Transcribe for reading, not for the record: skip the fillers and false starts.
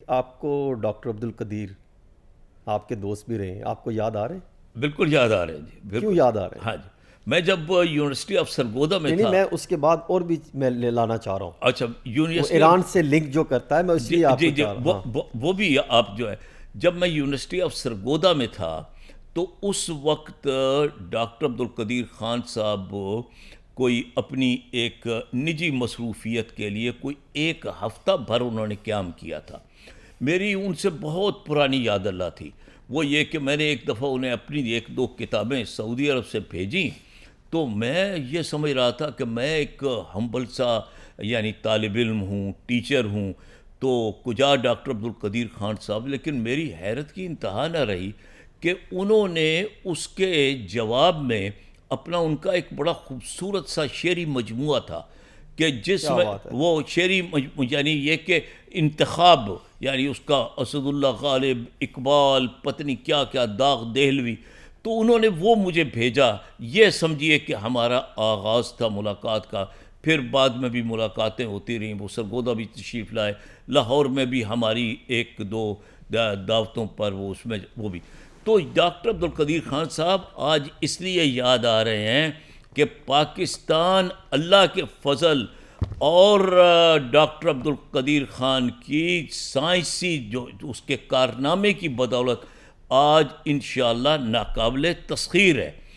آپ کو ڈاکٹر عبد القدیر آپ کے دوست بھی رہے ہیں، آپ کو یاد آ رہے ہیں؟ بالکل یاد آ رہے ہیں جی، کیوں بالکل. یاد آ رہے ہیں؟ ہاں جی، میں جب یونیورسٹی آف سرگودا میں نہیں تھا. میں اس کے بعد اور بھی میں لانا چاہ رہا ہوں، اچھا، وہ یونیورسٹی آف ایران سے لنک جو کرتا ہے، میں اس جی لیے آپ جی کو جی چاہ رہا ہوں. ہاں وہ بھی آپ جو ہے، جب میں یونیورسٹی آف سرگودا میں تھا تو اس وقت ڈاکٹر عبد القدیر خان صاحب کوئی اپنی ایک نجی مصروفیت کے لیے کوئی ایک ہفتہ بھر انہوں نے قیام کیا تھا. میری ان سے بہت پرانی یاد اللہ تھی. وہ یہ کہ میں نے ایک دفعہ انہیں اپنی ایک دو کتابیں سعودی عرب سے بھیجیں، تو میں یہ سمجھ رہا تھا کہ میں ایک ہمبل سا یعنی طالب علم ہوں، ٹیچر ہوں، تو کجا ڈاکٹر عبد القدیر خان صاحب. لیکن میری حیرت کی انتہا نہ رہی کہ انہوں نے اس کے جواب میں اپنا ان کا ایک بڑا خوبصورت سا شعری مجموعہ تھا کہ جس کیا میں بات ہے. وہ شعری یعنی یہ کہ انتخاب، یعنی اس کا اسد اللہ غالب، اقبال، پتنی کیا کیا، داغ دہلوی، تو انہوں نے وہ مجھے بھیجا. یہ سمجھیے کہ ہمارا آغاز تھا ملاقات کا. پھر بعد میں بھی ملاقاتیں ہوتی رہیں، وہ سرگودا بھی تشریف لائے، لاہور میں بھی ہماری ایک دو دعوتوں پر وہ اس میں وہ بھی. تو ڈاکٹر عبد القدیر خان صاحب آج اس لیے یاد آ رہے ہیں کہ پاکستان اللہ کے فضل اور ڈاکٹر عبد القدیر خان کی سائنسی جو اس کے کارنامے کی بدولت آج انشاءاللہ ناقابل تسخیر ہے.